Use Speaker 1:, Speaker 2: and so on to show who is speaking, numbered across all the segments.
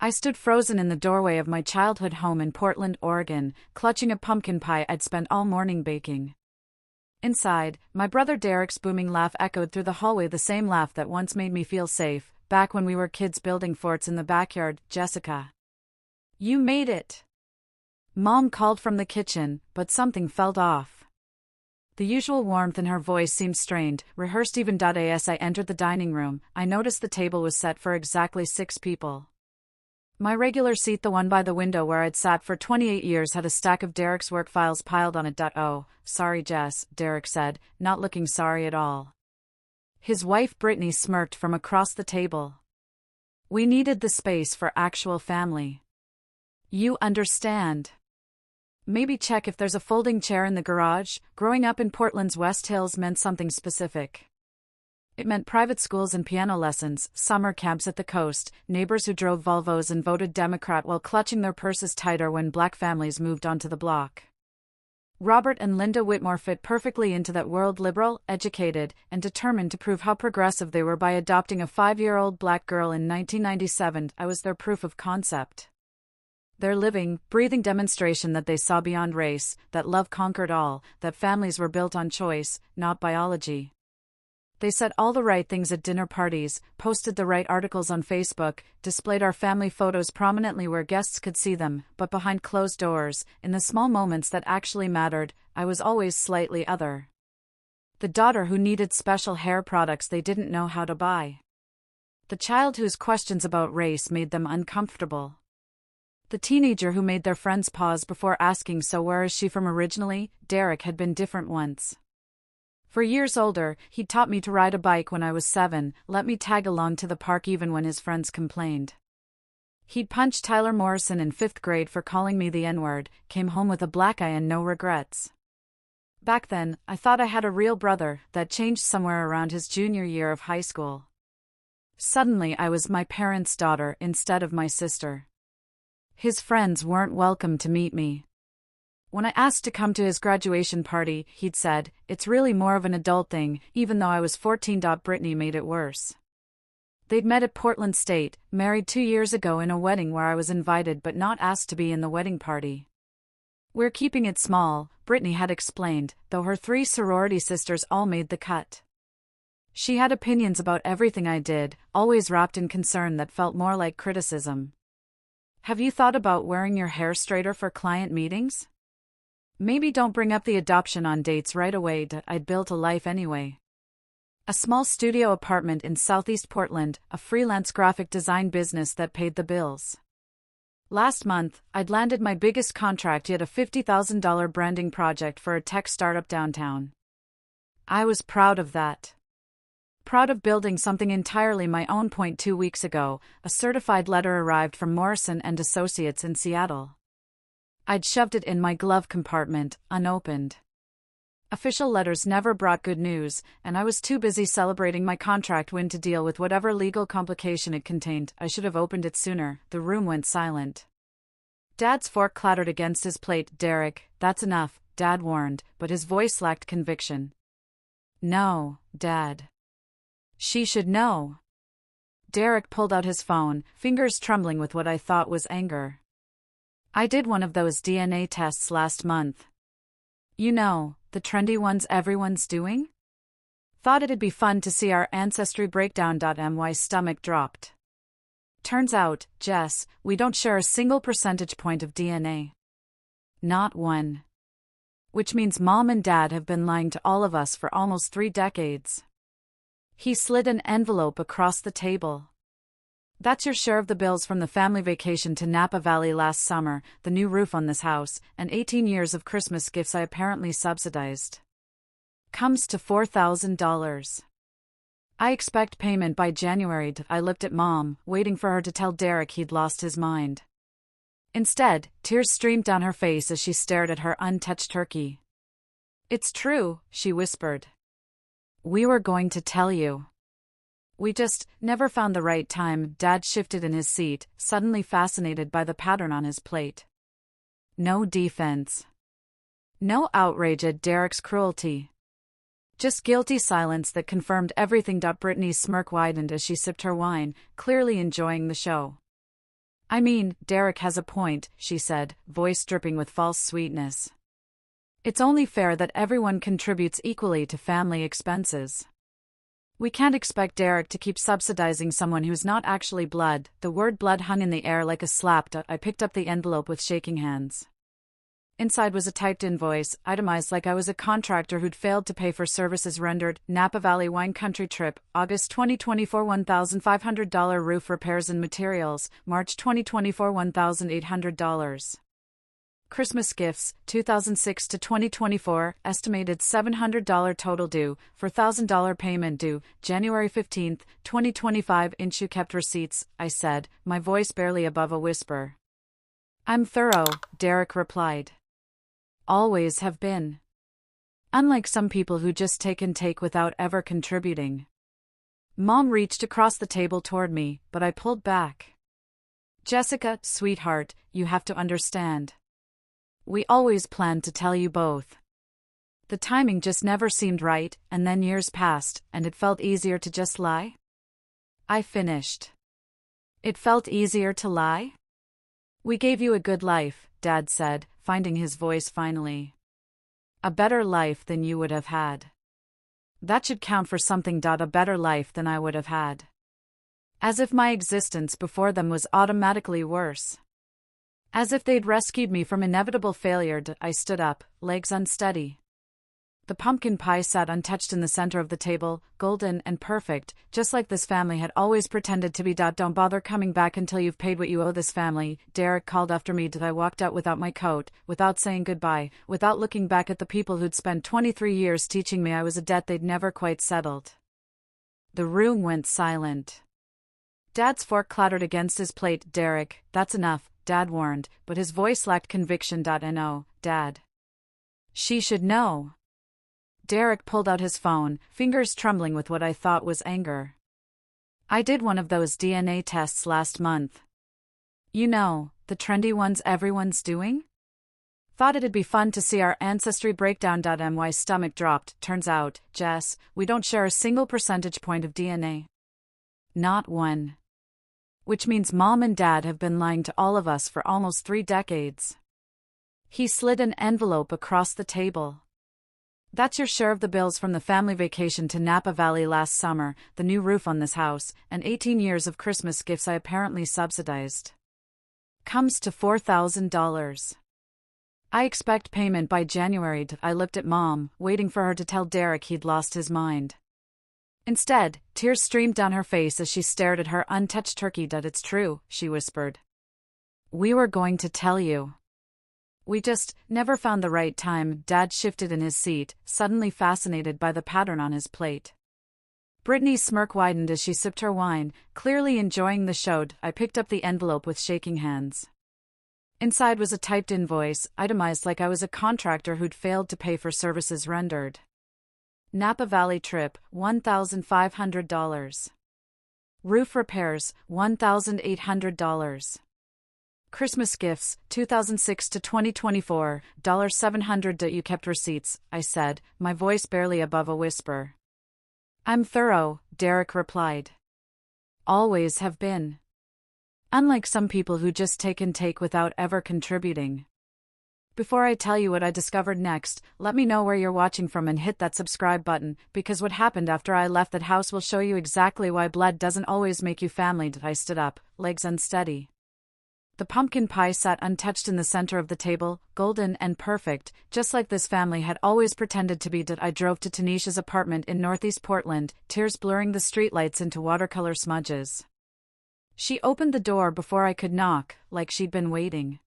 Speaker 1: I stood frozen in the doorway of my childhood home in Portland, Oregon, clutching a pumpkin pie I'd spent all morning baking. Inside, my brother Derek's booming laugh echoed through the hallway, the same laugh that once made me feel safe, back when we were kids building forts in the backyard. "Jessica. You made it!" Mom called from the kitchen, but something felt off. The usual warmth in her voice seemed strained, rehearsed even. As I entered the dining room, I noticed the table was set for exactly 6 people. My regular seat, the one by the window where I'd sat for 28 years, had a stack of Derek's work files piled on it. "Oh, sorry, Jess," Derek said, not looking sorry at all. His wife Brittany smirked from across the table. "We needed the space for actual family. You understand. Maybe check if there's a folding chair in the garage." Growing up in Portland's West Hills meant something specific. It meant private schools and piano lessons, summer camps at the coast, neighbors who drove Volvos and voted Democrat while clutching their purses tighter when black families moved onto the block. Robert and Linda Whitmore fit perfectly into that world, liberal, educated, and determined to prove how progressive they were by adopting a 5-year-old black girl in 1997. I was their proof of concept. Their living, breathing demonstration that they saw beyond race, that love conquered all, that families were built on choice, not biology. They said all the right things at dinner parties, posted the right articles on Facebook, displayed our family photos prominently where guests could see them, but behind closed doors, in the small moments that actually mattered, I was always slightly other. The daughter who needed special hair products they didn't know how to buy. The child whose questions about race made them uncomfortable. The teenager who made their friends pause before asking, "So where is she from originally?" Derek had been different once. For years older, he'd taught me to ride a bike when I was 7, let me tag along to the park even when his friends complained. He'd punched Tyler Morrison in 5th grade for calling me the N-word, came home with a black eye and no regrets. Back then, I thought I had a real brother. That changed somewhere around his junior year of high school. Suddenly I was my parents' daughter instead of my sister. His friends weren't welcome to meet me. When I asked to come to his graduation party, he'd said, "It's really more of an adult thing," even though I was 14. Brittany made it worse. They'd met at Portland State, married 2 years ago in a wedding where I was invited but not asked to be in the wedding party. "We're keeping it small," Brittany had explained, though her 3 sorority sisters all made the cut. She had opinions about everything I did, always wrapped in concern that felt more like criticism. "Have you thought about wearing your hair straighter for client meetings? Maybe don't bring up the adoption on dates right away." I'd built a life anyway. A small studio apartment in Southeast Portland, a freelance graphic design business that paid the bills. Last month, I'd landed my biggest contract yet, a $50,000 branding project for a tech startup downtown. I was proud of that. Proud of building something entirely my own. 2 weeks ago, a certified letter arrived from Morrison and Associates in Seattle. I'd shoved it in my glove compartment, unopened. Official letters never brought good news, and I was too busy celebrating my contract win to deal with whatever legal complication it contained. I should have opened it sooner. The room went silent. Dad's fork clattered against his plate. "Derek, that's enough," Dad warned, but his voice lacked conviction. "No, Dad. She should know." Derek pulled out his phone, fingers trembling with what I thought was anger. "I did one of those DNA tests last month. You know, the trendy ones everyone's doing? Thought it'd be fun to see our ancestry breakdown. My stomach dropped. Turns out, Jess, we don't share a single percentage point of DNA. Not one. Which means Mom and Dad have been lying to all of us for almost 3 decades. He slid an envelope across the table. "That's your share of the bills from the family vacation to Napa Valley last summer, the new roof on this house, and 18 years of Christmas gifts I apparently subsidized. Comes to $4,000. I expect payment by January." I looked at Mom, waiting for her to tell Derek he'd lost his mind. Instead, tears streamed down her face as she stared at her untouched turkey. "It's true," she whispered. "We were going to tell you. We just never found the right time." Dad shifted in his seat, suddenly fascinated by the pattern on his plate. No defense. No outrage at Derek's cruelty. Just guilty silence that confirmed everything. Brittany's smirk widened as she sipped her wine, clearly enjoying the show. I mean, Derek has a point, she said, voice dripping with false sweetness. It's only fair that everyone contributes equally to family expenses. We can't expect Derek to keep subsidizing someone who's not actually blood. The word blood hung in the air like a slap. I picked up the envelope with shaking hands. Inside was a typed invoice, itemized like I was a contractor who'd failed to pay for services rendered. Napa Valley Wine Country Trip, August 2024 $1,500 roof repairs and materials, March 2024 $1,800. Christmas gifts, 2006 to 2024, estimated $700 total due, $4,000 payment due, January 15, 2025. You kept receipts, I said, my voice barely above a whisper. I'm thorough, Derek replied. Always have been. Unlike some people who just take and take without ever contributing. Mom reached across the table toward me, but I pulled back. Jessica, sweetheart, you have to understand. We always planned to tell you both. The timing just never seemed right, and then years passed, and it felt easier to just lie? I finished. It felt easier to lie? We gave you a good life, Dad said, finding his voice finally. A better life than you would have had. That should count for something. A better life than I would have had. As if my existence before them was automatically worse. As if they'd rescued me from inevitable failure. I stood up, legs unsteady. The pumpkin pie sat untouched in the center of the table, golden and perfect, just like this family had always pretended to be. Don't bother coming back until you've paid what you owe this family, Derek called after me. I walked out without my coat, without saying goodbye, without looking back at the people who'd spent 23 years teaching me I was a debt they'd never quite settled. The room went silent. Dad's fork clattered against his plate. Derek, that's enough, Dad warned, but his voice lacked conviction. No, Dad. She should know. Derek pulled out his phone, fingers trembling with what I thought was anger. I did one of those DNA tests last month. You know, the trendy ones everyone's doing? Thought it'd be fun to see our ancestry breakdown. My stomach dropped. Turns out, Jess, we don't share a single percentage point of DNA. Not one. Which means Mom and Dad have been lying to all of us for almost 3 decades. He slid an envelope across the table. That's your share of the bills from the family vacation to Napa Valley last summer, the new roof on this house, and 18 years of Christmas gifts I apparently subsidized. Comes to $4,000. I expect payment by January. I looked at Mom, waiting for her to tell Derek he'd lost his mind. Instead, tears streamed down her face as she stared at her untouched turkey. It's true, she whispered. We were going to tell you. We just never found the right time. Dad shifted in his seat, suddenly fascinated by the pattern on his plate. Brittany's smirk widened as she sipped her wine, clearly enjoying the show. I picked up the envelope with shaking hands. Inside was a typed invoice, itemized like I was a contractor who'd failed to pay for services rendered. Napa Valley trip, $1,500. Roof repairs, $1,800. Christmas gifts, 2006 to 2024, $700. You kept receipts, I said, my voice barely above a whisper. I'm thorough, Derek replied. Always have been. Unlike some people who just take and take without ever contributing. Before I tell you what I discovered next, let me know where you're watching from and hit that subscribe button, because what happened after I left that house will show you exactly why blood doesn't always make you family. I stood up, legs unsteady. The pumpkin pie sat untouched in the center of the table, golden and perfect, just like this family had always pretended to be. I drove to Tanisha's apartment in northeast Portland, tears blurring the streetlights into watercolor smudges. She opened the door before I could knock, like she'd been waiting.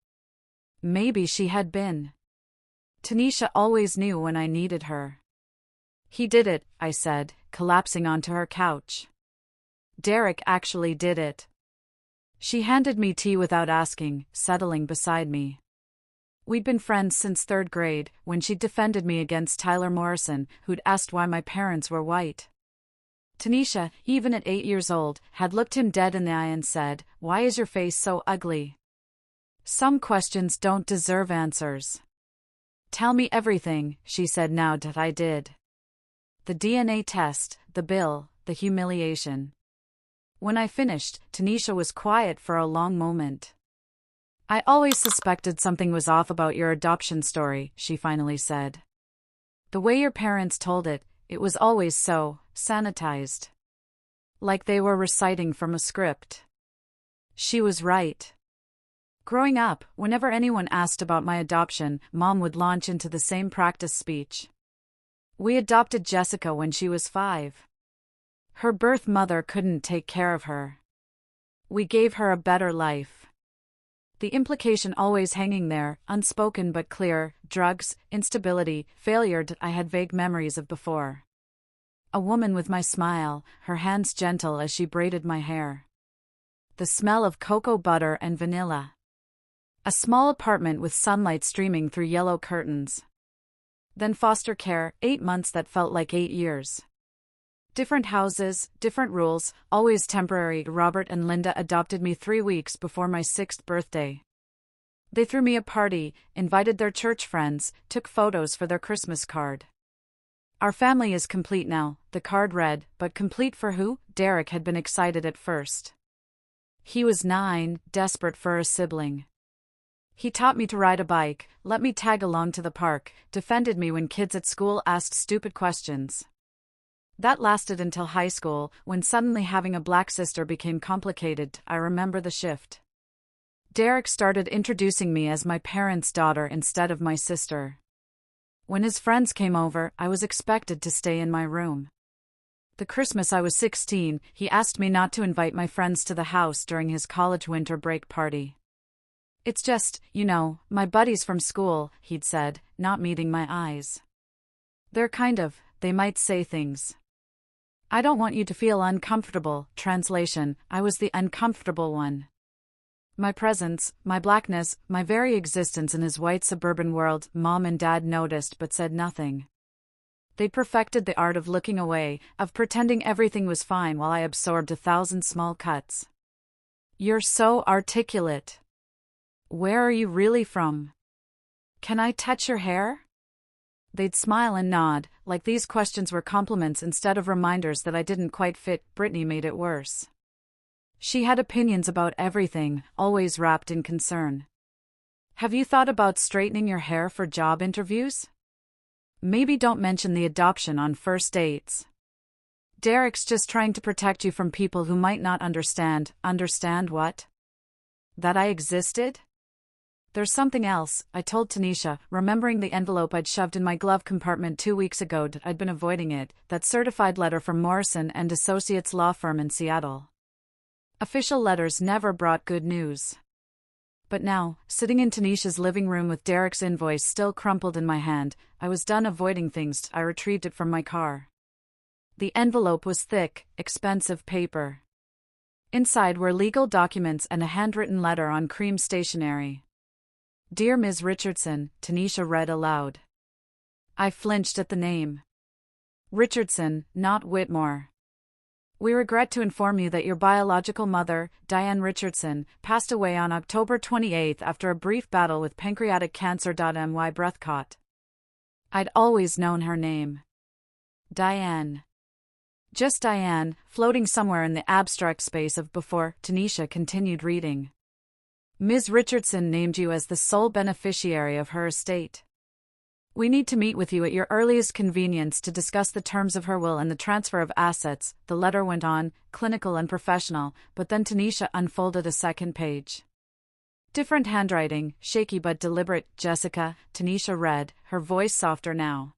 Speaker 1: Maybe she had been. Tanisha always knew when I needed her. He did it, I said, collapsing onto her couch. Derek actually did it. She handed me tea without asking, settling beside me. We'd been friends since 3rd grade, when she'd defended me against Tyler Morrison, who'd asked why my parents were white. Tanisha, even at 8 years old, had looked him dead in the eye and said, "Why is your face so ugly? Some questions don't deserve answers." Tell me everything, she said. Now that I did. The DNA test, the bill, the humiliation. When I finished, Tanisha was quiet for a long moment. I always suspected something was off about your adoption story, she finally said. The way your parents told it, it was always so sanitized. Like they were reciting from a script. She was right. Growing up, whenever anyone asked about my adoption, Mom would launch into the same practice speech. We adopted Jessica when she was 5. Her birth mother couldn't take care of her. We gave her a better life. The implication always hanging there, unspoken but clear: drugs, instability, failure. I had vague memories of before. A woman with my smile, her hands gentle as she braided my hair. The smell of cocoa butter and vanilla. A small apartment with sunlight streaming through yellow curtains. Then foster care, 8 months that felt like 8 years. Different houses, different rules, always temporary. Robert and Linda adopted me 3 weeks before my 6th birthday. They threw me a party, invited their church friends, took photos for their Christmas card. Our family is complete now, the card read, but complete for who? Derek had been excited at first. He was 9, desperate for a sibling. He taught me to ride a bike, let me tag along to the park, defended me when kids at school asked stupid questions. That lasted until high school, when suddenly having a black sister became complicated. I remember the shift. Derek started introducing me as my parents' daughter instead of my sister. When his friends came over, I was expected to stay in my room. The Christmas I was 16, he asked me not to invite my friends to the house during his college winter break party. It's just, my buddies from school, he'd said, not meeting my eyes. They might say things. I don't want you to feel uncomfortable. Translation: I was the uncomfortable one. My presence, my blackness, my very existence in his white suburban world, Mom and Dad noticed but said nothing. They perfected the art of looking away, of pretending everything was fine while I absorbed 1,000 small cuts. You're so articulate. Where are you really from? Can I touch your hair? They'd smile and nod, like these questions were compliments instead of reminders that I didn't quite fit. Brittany made it worse. She had opinions about everything, always wrapped in concern. Have you thought about straightening your hair for job interviews? Maybe don't mention the adoption on first dates. Derek's just trying to protect you from people who might not understand. Understand what? That I existed? There's something else, I told Tanisha, remembering the envelope I'd shoved in my glove compartment 2 weeks ago. I'd been avoiding it, that certified letter from Morrison and Associates law firm in Seattle. Official letters never brought good news. But now, sitting in Tanisha's living room with Derek's invoice still crumpled in my hand, I was done avoiding things. I retrieved it from my car. The envelope was thick, expensive paper. Inside were legal documents and a handwritten letter on cream stationery. Dear Ms. Richardson, Tanisha read aloud. I flinched at the name. Richardson, not Whitmore. We regret to inform you that your biological mother, Diane Richardson, passed away on October 28 after a brief battle with pancreatic cancer. My breath caught. I'd always known her name. Diane. Just Diane, floating somewhere in the abstract space of before. Tanisha continued reading. Ms. Richardson named you as the sole beneficiary of her estate. We need to meet with you at your earliest convenience to discuss the terms of her will and the transfer of assets, the letter went on, clinical and professional, but then Tanisha unfolded a second page. Different handwriting, shaky but deliberate. Jessica, Tanisha read, her voice softer now.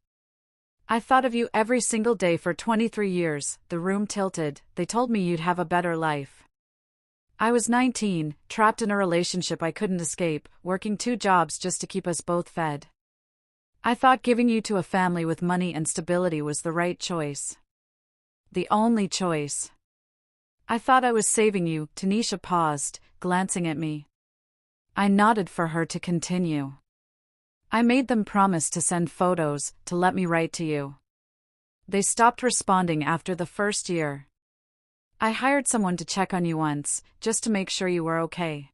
Speaker 1: I thought of you every single day for 23 years, the room tilted, they told me you'd have a better life. I was 19, trapped in a relationship I couldn't escape, working 2 jobs just to keep us both fed. I thought giving you to a family with money and stability was the right choice. The only choice. I thought I was saving you. Tanisha paused, glancing at me. I nodded for her to continue. I made them promise to send photos, to let me write to you. They stopped responding after the first year. I hired someone to check on you once, just to make sure you were okay.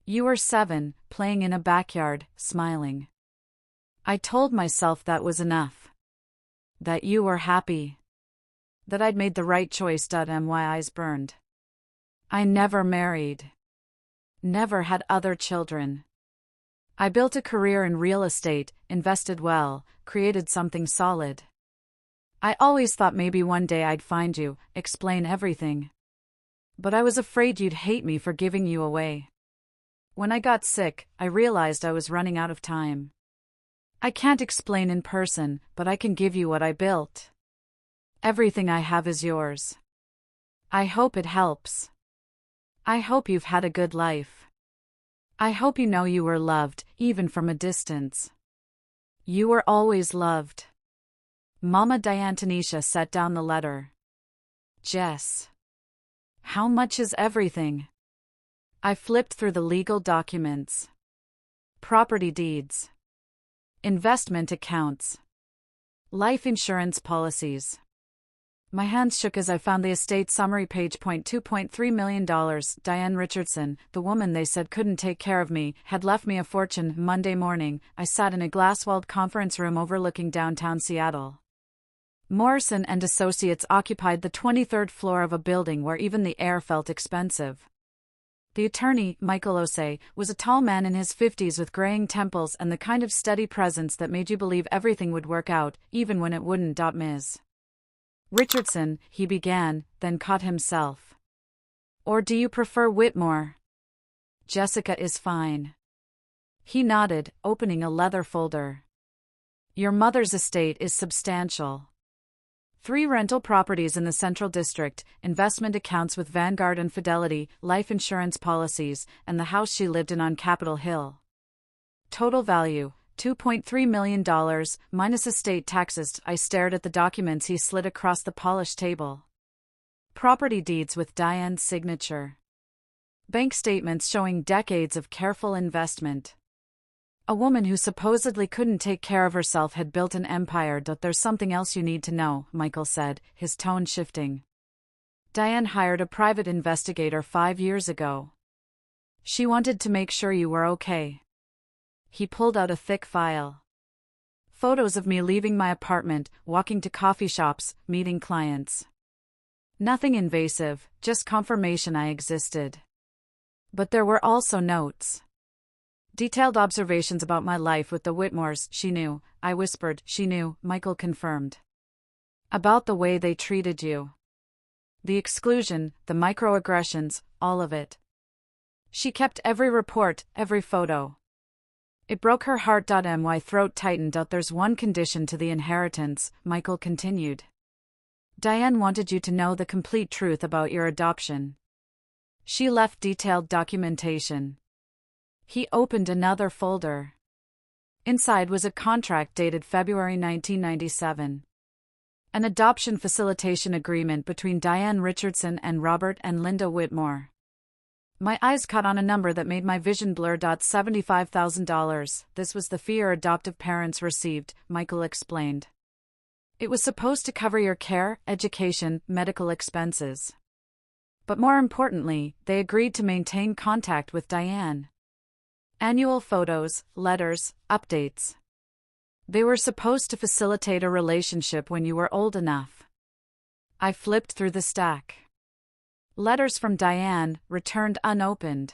Speaker 1: You were 7, playing in a backyard, smiling. I told myself that was enough. That you were happy. That I'd made the right choice. My eyes burned. I never married. Never had other children. I built a career in real estate, invested well, created something solid. I always thought maybe one day I'd find you, explain everything. But I was afraid you'd hate me for giving you away. When I got sick, I realized I was running out of time. I can't explain in person, but I can give you what I built. Everything I have is yours. I hope it helps. I hope you've had a good life. I hope you know you were loved, even from a distance. You were always loved. Mama Diane. Tanisha set down the letter. Jess. How much is everything? I flipped through the legal documents. Property deeds. Investment accounts. Life insurance policies. My hands shook as I found the estate summary page. $2.3 million. Diane Richardson, the woman they said couldn't take care of me, had left me a fortune. Monday morning, I sat in a glass-walled conference room overlooking downtown Seattle. Morrison and Associates occupied the 23rd floor of a building where even the air felt expensive. The attorney, Michael Osei, was a tall man in his 50s with graying temples and the kind of steady presence that made you believe everything would work out, even when it wouldn't. Ms. Richardson, he began, then caught himself. Or do you prefer Whitmore? Jessica is fine. He nodded, opening a leather folder. Your mother's estate is substantial. 3 rental properties in the Central District, investment accounts with Vanguard and Fidelity, life insurance policies, and the house she lived in on Capitol Hill. Total value, $2.3 million, minus estate taxes. I stared at the documents he slid across the polished table. Property deeds with Diane's signature. Bank statements showing decades of careful investment. A woman who supposedly couldn't take care of herself had built an empire. There's something else you need to know, Michael said, his tone shifting. Diane hired a private investigator 5 years ago. She wanted to make sure you were okay. He pulled out a thick file. Photos of me leaving my apartment, walking to coffee shops, meeting clients. Nothing invasive, just confirmation I existed. But there were also notes. Detailed observations about my life with the Whitmores. She knew, I whispered. She knew, Michael confirmed. About the way they treated you. The exclusion, the microaggressions, all of it. She kept every report, every photo. It broke her heart. My throat tightened. There's one condition to the inheritance, Michael continued. Diane wanted you to know the complete truth about your adoption. She left detailed documentation. He opened another folder. Inside was a contract dated February 1997. An adoption facilitation agreement between Diane Richardson and Robert and Linda Whitmore. My eyes caught on a number that made my vision blur. $75,000. This was the fee your adoptive parents received, Michael explained. It was supposed to cover your care, education, medical expenses. But more importantly, they agreed to maintain contact with Diane. Annual photos, letters, updates. They were supposed to facilitate a relationship when you were old enough. I flipped through the stack. Letters from Diane, returned unopened.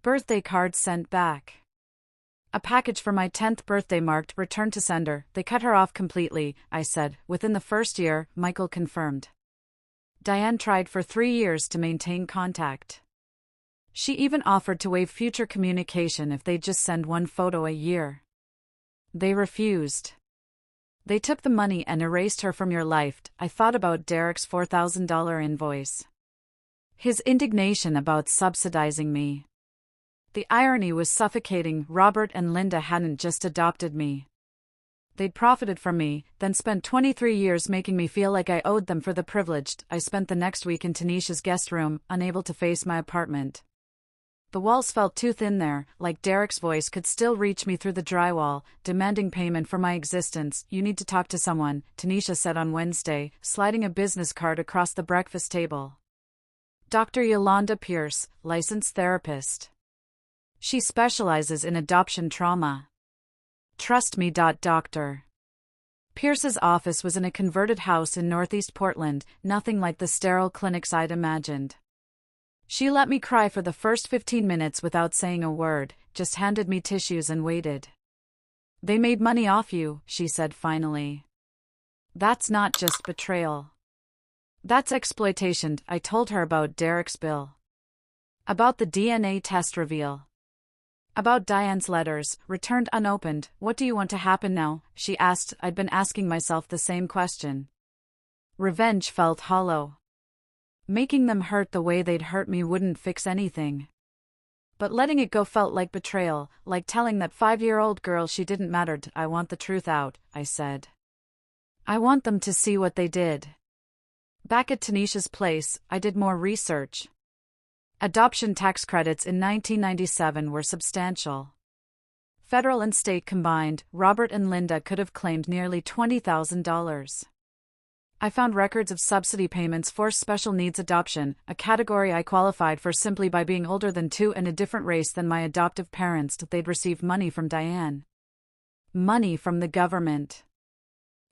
Speaker 1: Birthday cards sent back. A package for my 10th birthday marked return to sender. They cut her off completely, I said. Within the first year, Michael confirmed. Diane tried for 3 years to maintain contact. She even offered to waive future communication if they'd just send 1 photo a year. They refused. They took the money and erased her from your life. I thought about Derek's $4,000 invoice. His indignation about subsidizing me. The irony was suffocating. Robert and Linda hadn't just adopted me. They'd profited from me, then spent 23 years making me feel like I owed them for the privilege. I spent the next week in Tanisha's guest room, unable to face my apartment. The walls felt too thin there, like Derek's voice could still reach me through the drywall, demanding payment for my existence. You need to talk to someone, Tanisha said on Wednesday, sliding a business card across the breakfast table. Dr. Yolanda Pierce, licensed therapist. She specializes in adoption trauma. Trust me. Dr. Pierce's office was in a converted house in northeast Portland, nothing like the sterile clinics I'd imagined. She let me cry for the first 15 minutes without saying a word, just handed me tissues and waited. They made money off you, she said finally. That's not just betrayal. That's exploitation. I told her about Derek's bill. About the DNA test reveal. About Diane's letters, returned unopened. What do you want to happen now? She asked. I'd been asking myself the same question. Revenge felt hollow. Making them hurt the way they'd hurt me wouldn't fix anything. But letting it go felt like betrayal, like telling that 5-year-old girl she didn't matter. I want the truth out, I said. I want them to see what they did. Back at Tanisha's place, I did more research. Adoption tax credits in 1997 were substantial. Federal and state combined, Robert and Linda could have claimed nearly $20,000. I found records of subsidy payments for special needs adoption, a category I qualified for simply by being older than 2 and a different race than my adoptive parents. They'd received money from Diane. Money from the government.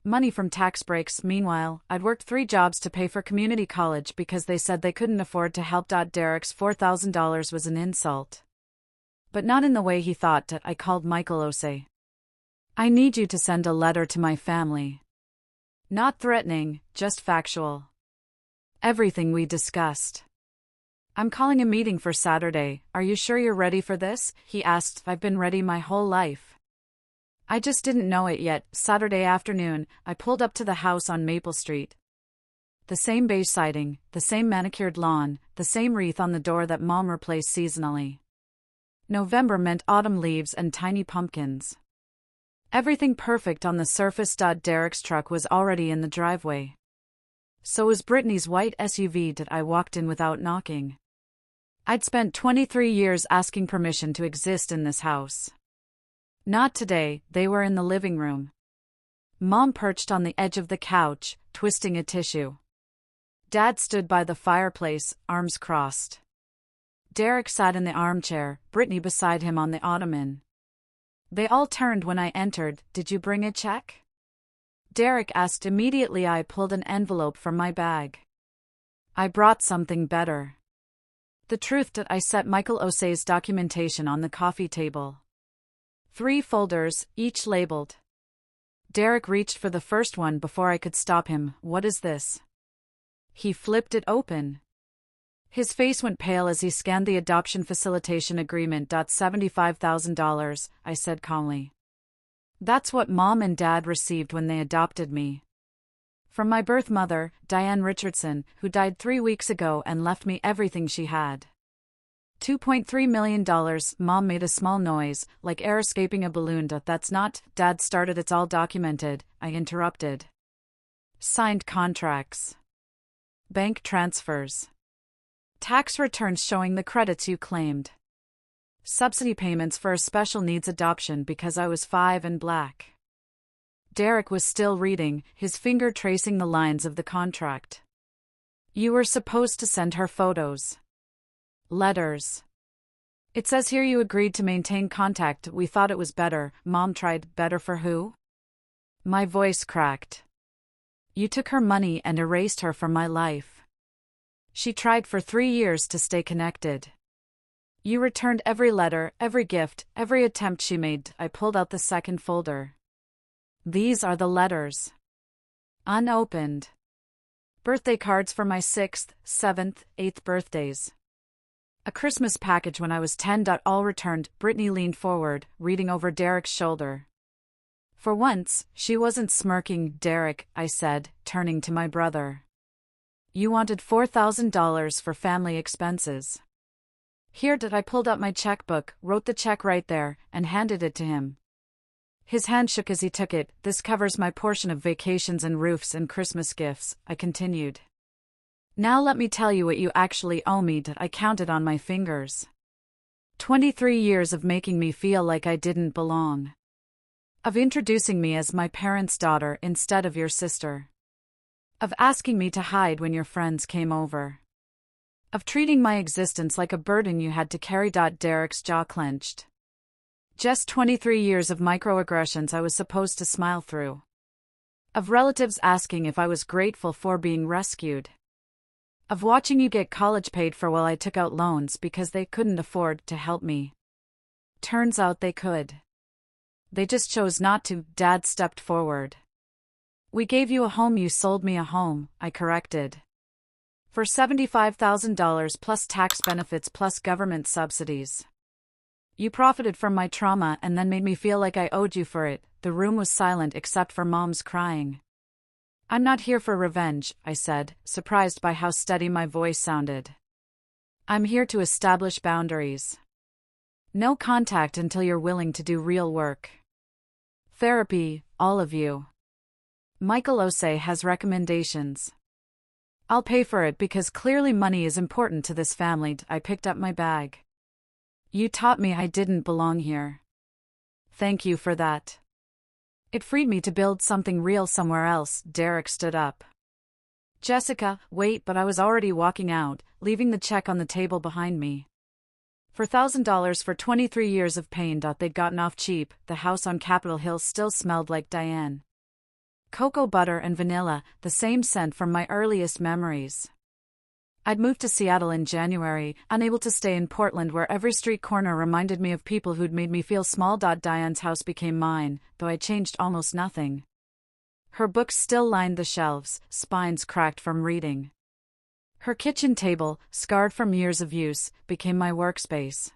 Speaker 1: Money from tax breaks. Meanwhile, I'd worked 3 jobs to pay for community college because they said they couldn't afford to help. Derek's $4,000 was an insult. But not in the way he thought. I called Michael Osei. I need you to send a letter to my family. Not threatening, just factual. Everything we discussed. I'm calling a meeting for Saturday. Are you sure you're ready for this? He asked. I've been ready my whole life. I just didn't know it yet. Saturday afternoon, I pulled up to the house on Maple Street. The same beige siding, the same manicured lawn, the same wreath on the door that Mom replaced seasonally. November meant autumn leaves and tiny pumpkins. Everything perfect on the surface. Derek's truck was already in the driveway. So was Brittany's white SUV. I walked in without knocking. I'd spent 23 years asking permission to exist in this house. Not today. They were in the living room. Mom perched on the edge of the couch, twisting a tissue. Dad stood by the fireplace, arms crossed. Derek sat in the armchair, Brittany beside him on the ottoman. They all turned when I entered. Did you bring a check? Derek asked immediately. I pulled an envelope from my bag. I brought something better. The truth. I set Michael Osei's documentation on the coffee table. 3 folders, each labeled. Derek reached for the first one before I could stop him. What is this? He flipped it open. His face went pale as he scanned the adoption facilitation agreement. $75,000, I said calmly. That's what Mom and Dad received when they adopted me. From my birth mother, Diane Richardson, who died 3 weeks ago and left me everything she had. $2.3 million. Mom made a small noise, like air escaping a balloon. That's not. Dad started. It's all documented, I interrupted. Signed contracts. Bank transfers. Tax returns showing the credits you claimed. Subsidy payments for a special needs adoption because I was 5 and black. Derek was still reading, his finger tracing the lines of the contract. You were supposed to send her photos. Letters. It says here you agreed to maintain contact. We thought it was better. Mom tried. Better for who? My voice cracked. You took her money and erased her from my life. She tried for 3 years to stay connected. You returned every letter, every gift, every attempt she made. I pulled out the second folder. These are the letters. Unopened. Birthday cards for my 6th, 7th, 8th birthdays. A Christmas package when I was 10. All returned. Brittany leaned forward, reading over Derek's shoulder. For once, she wasn't smirking. Derek, I said, turning to my brother. You wanted $4,000 for family expenses. Here. I pulled out my checkbook, wrote the check right there, and handed it to him. His hand shook as he took it. This covers my portion of vacations and roofs and Christmas gifts, I continued. Now let me tell you what you actually owe me. I counted on my fingers. 23 years of making me feel like I didn't belong. Of introducing me as my parents' daughter instead of your sister. Of asking me to hide when your friends came over. Of treating my existence like a burden you had to carry. Derek's jaw clenched. Just 23 years of microaggressions I was supposed to smile through. Of relatives asking if I was grateful for being rescued. Of watching you get college paid for while I took out loans because they couldn't afford to help me. Turns out they could. They just chose not to, Dad stepped forward. We gave you a home, you sold me a home, I corrected. For $75,000 plus tax benefits plus government subsidies. You profited from my trauma and then made me feel like I owed you for it. The room was silent except for Mom's crying. I'm not here for revenge, I said, surprised by how steady my voice sounded. I'm here to establish boundaries. No contact until you're willing to do real work. Therapy, all of you. Michael Osei has recommendations. I'll pay for it because clearly money is important to this family. I picked up my bag. You taught me I didn't belong here. Thank you for that. It freed me to build something real somewhere else. Derek stood up. Jessica, wait, but I was already walking out, leaving the check on the table behind me. For $1,000 for 23 years of pain. They'd gotten off cheap. The house on Capitol Hill still smelled like Diane. Cocoa butter and vanilla, the same scent from my earliest memories. I'd moved to Seattle in January, unable to stay in Portland where every street corner reminded me of people who'd made me feel small. Diane's house became mine, though I changed almost nothing. Her books still lined the shelves, spines cracked from reading. Her kitchen table, scarred from years of use, became my workspace.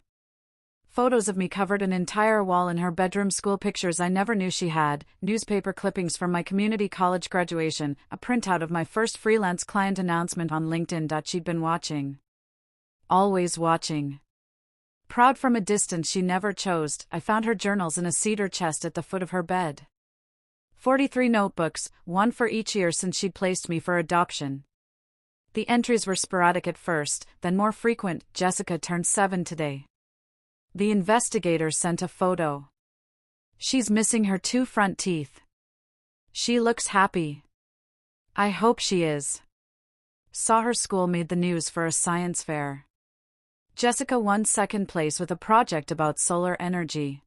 Speaker 1: Photos of me covered an entire wall in her bedroom, school pictures I never knew she had, newspaper clippings from my community college graduation, a printout of my first freelance client announcement on LinkedIn. She'd been watching. Always watching. Proud from a distance she never chose, I found her journals in a cedar chest at the foot of her bed. 43 notebooks, one for each year since she'd placed me for adoption. The entries were sporadic at first, then more frequent. Jessica turned 7 today. The investigator sent a photo. She's missing her 2 front teeth. She looks happy. I hope she is. Saw her school made the news for a science fair. Jessica won 2nd place with a project about solar energy.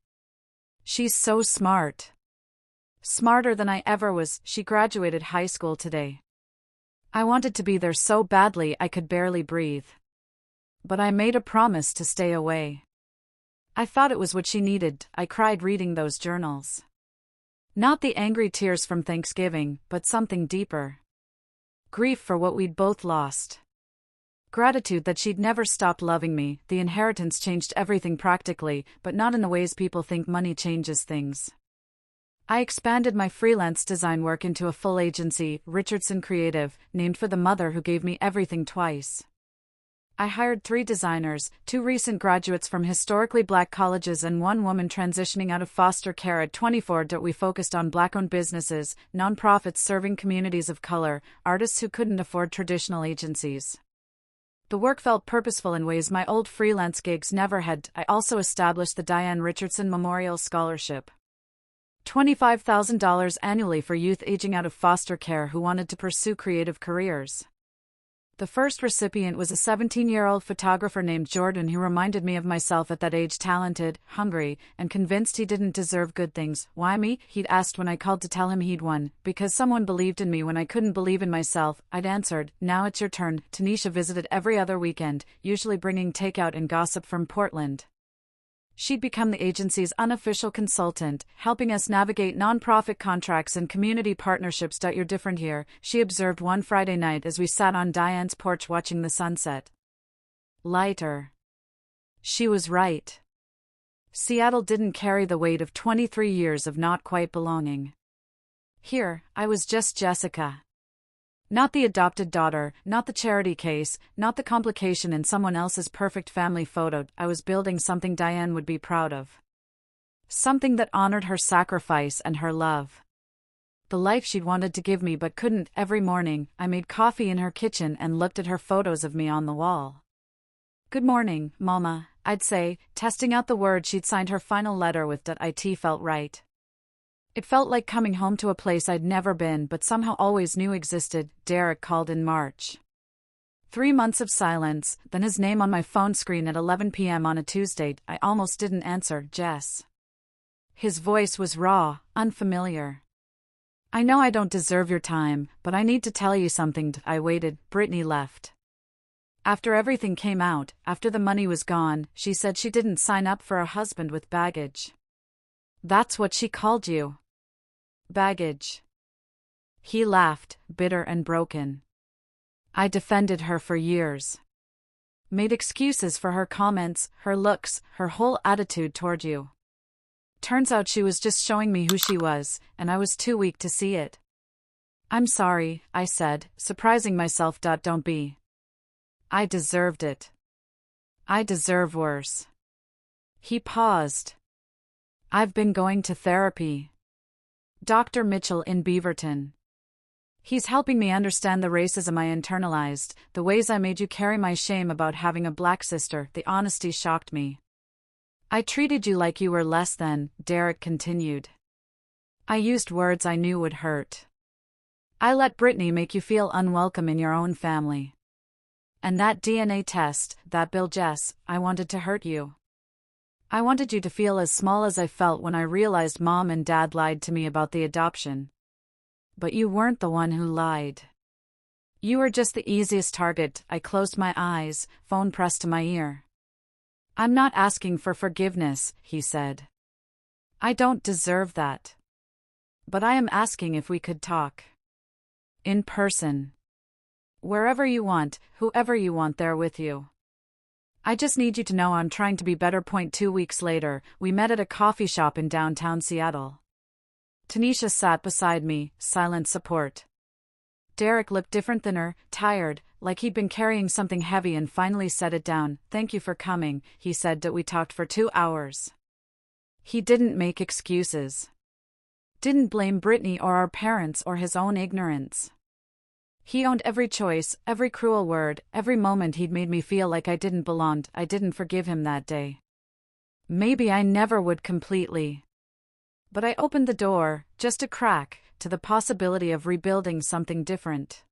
Speaker 1: She's so smart. Smarter than I ever was. She graduated high school today. I wanted to be there so badly I could barely breathe. But I made a promise to stay away. I thought it was what she needed. I cried reading those journals. Not the angry tears from Thanksgiving, but something deeper. Grief for what we'd both lost. Gratitude that she'd never stopped loving me. The inheritance changed everything practically, but not in the ways people think money changes things. I expanded my freelance design work into a full agency, Richardson Creative, named for the mother who gave me everything twice. I hired 3 designers, 2 recent graduates from historically Black colleges and 1 woman transitioning out of foster care at 24. We focused on Black-owned businesses, nonprofits serving communities of color, artists who couldn't afford traditional agencies. The work felt purposeful in ways my old freelance gigs never had. I also established the Diane Richardson Memorial Scholarship. $25,000 annually for youth aging out of foster care who wanted to pursue creative careers. The first recipient was a 17-year-old photographer named Jordan who reminded me of myself at that age, talented, hungry, and convinced he didn't deserve good things. Why me? He'd asked when I called to tell him he'd won. Because someone believed in me when I couldn't believe in myself, I'd answered, now it's your turn. Tanisha visited every other weekend, usually bringing takeout and gossip from Portland. She'd become the agency's unofficial consultant, helping us navigate nonprofit contracts and community partnerships. You're different here, she observed one Friday night as we sat on Diane's porch watching the sunset. Lighter. She was right. Seattle didn't carry the weight of 23 years of not quite belonging. Here, I was just Jessica. Not the adopted daughter, not the charity case, not the complication in someone else's perfect family photo. I was building something Diane would be proud of. Something that honored her sacrifice and her love. The life she'd wanted to give me but couldn't. Every morning, I made coffee in her kitchen and looked at her photos of me on the wall. Good morning, Mama, I'd say, testing out the word she'd signed her final letter with. It felt right. It felt like coming home to a place I'd never been but somehow always knew existed. Derek called in March. 3 months of silence, then his name on my phone screen at 11 p.m. on a Tuesday. I almost didn't answer. Jess. His voice was raw, unfamiliar. I know I don't deserve your time, but I need to tell you something. I waited. Brittany left. After everything came out, after the money was gone, she said she didn't sign up for a husband with baggage. That's what she called you. Baggage. He laughed, bitter and broken. I defended her for years. Made excuses for her comments, her looks, her whole attitude toward you. Turns out she was just showing me who she was, and I was too weak to see it. I'm sorry, I said, surprising myself. Don't be. I deserved it. I deserve worse. He paused. I've been going to therapy. Dr. Mitchell in Beaverton. He's helping me understand the racism I internalized, the ways I made you carry my shame about having a black sister. The honesty shocked me. I treated you like you were less than, Derek continued. I used words I knew would hurt. I let Brittany make you feel unwelcome in your own family. And that DNA test, that bill, Jess, I wanted to hurt you. I wanted you to feel as small as I felt when I realized Mom and Dad lied to me about the adoption. But you weren't the one who lied. You were just the easiest target. I closed my eyes, phone pressed to my ear. I'm not asking for forgiveness, he said. I don't deserve that. But I am asking if we could talk. In person. Wherever you want, whoever you want there with you. I just need you to know I'm trying to be better. 2 weeks later, we met at a coffee shop in downtown Seattle. Tanisha sat beside me, silent support. Derek looked different than her, tired, like he'd been carrying something heavy, and finally set it down. Thank you for coming, he said. We talked for 2 hours. He didn't make excuses. Didn't blame Brittany or our parents or his own ignorance. He owned every choice, every cruel word, every moment he'd made me feel like I didn't belong. I didn't forgive him that day. Maybe I never would completely. But I opened the door, just a crack, to the possibility of rebuilding something different.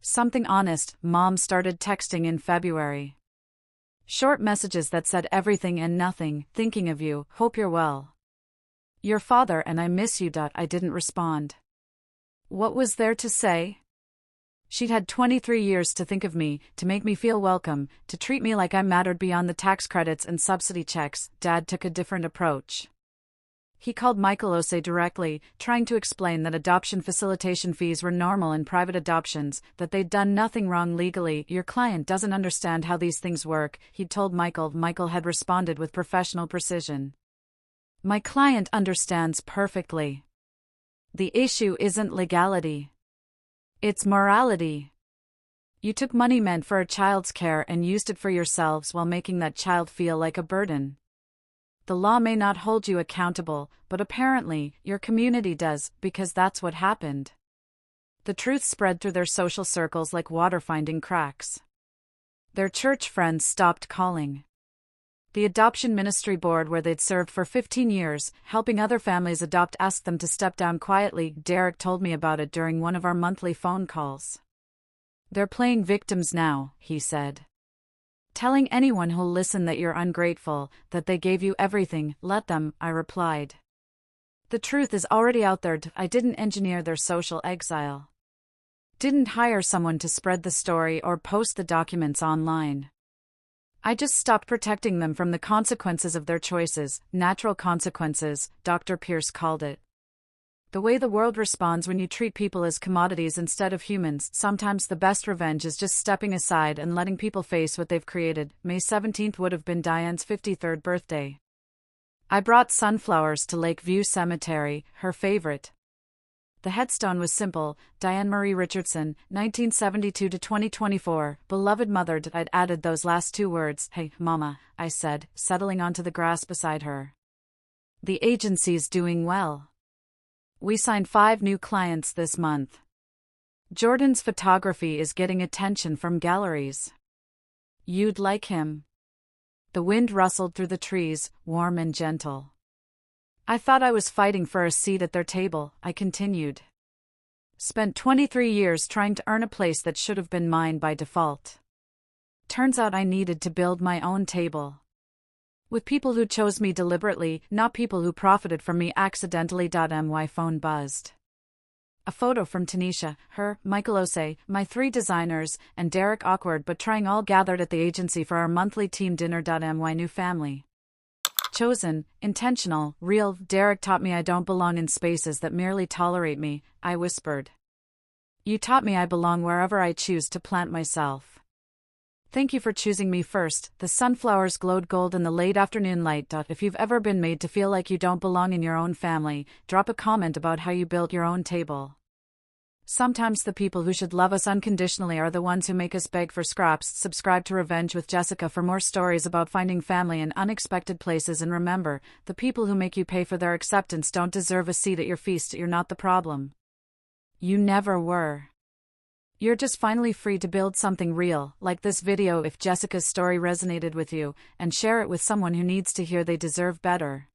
Speaker 1: Something honest. Mom started texting in February. Short messages that said everything and nothing. Thinking of you, hope you're well. Your father and I miss you. I didn't respond. What was there to say? She'd had 23 years to think of me, to make me feel welcome, to treat me like I mattered beyond the tax credits and subsidy checks. Dad took a different approach. He called Michael Osei directly, trying to explain that adoption facilitation fees were normal in private adoptions, that they'd done nothing wrong legally. Your client doesn't understand how these things work, he'd told Michael. Michael had responded with professional precision. My client understands perfectly. The issue isn't legality. It's morality. You took money meant for a child's care and used it for yourselves while making that child feel like a burden. The law may not hold you accountable, but apparently, your community does, because that's what happened. The truth spread through their social circles like water finding cracks. Their church friends stopped calling. The adoption ministry board where they'd served for 15 years, helping other families adopt, asked them to step down quietly. Derek told me about it during one of our monthly phone calls. They're playing victims now, he said. Telling anyone who'll listen that you're ungrateful, that they gave you everything. Let them, I replied. The truth is already out there. I didn't engineer their social exile. Didn't hire someone to spread the story or post the documents online. I just stopped protecting them from the consequences of their choices, natural consequences, Dr. Pierce called it. The way the world responds when you treat people as commodities instead of humans. Sometimes the best revenge is just stepping aside and letting people face what they've created. May 17th would have been Diane's 53rd birthday. I brought sunflowers to Lakeview Cemetery, her favorite. The headstone was simple, Diane Marie Richardson, 1972 to 2024, beloved mother. I'd added those last 2 words. Hey, Mama, I said, settling onto the grass beside her. The agency's doing well. We signed 5 new clients this month. Jordan's photography is getting attention from galleries. You'd like him. The wind rustled through the trees, warm and gentle. I thought I was fighting for a seat at their table, I continued. Spent 23 years trying to earn a place that should have been mine by default. Turns out I needed to build my own table. With people who chose me deliberately, not people who profited from me accidentally. My phone buzzed. A photo from Tanisha, her, Michael Osei, my 3 designers, and Derek awkward but trying all gathered at the agency for our monthly team dinner. My new family. Chosen, intentional, real. Derek taught me I don't belong in spaces that merely tolerate me, I whispered. You taught me I belong wherever I choose to plant myself. Thank you for choosing me first. The sunflowers glowed gold in the late afternoon light. If you've ever been made to feel like you don't belong in your own family, drop a comment about how you built your own table. Sometimes the people who should love us unconditionally are the ones who make us beg for scraps. Subscribe to Revenge with Jessica for more stories about finding family in unexpected places, and remember, the people who make you pay for their acceptance don't deserve a seat at your feast. You're not the problem. You never were. You're just finally free to build something real. Like this video if Jessica's story resonated with you, and share it with someone who needs to hear they deserve better.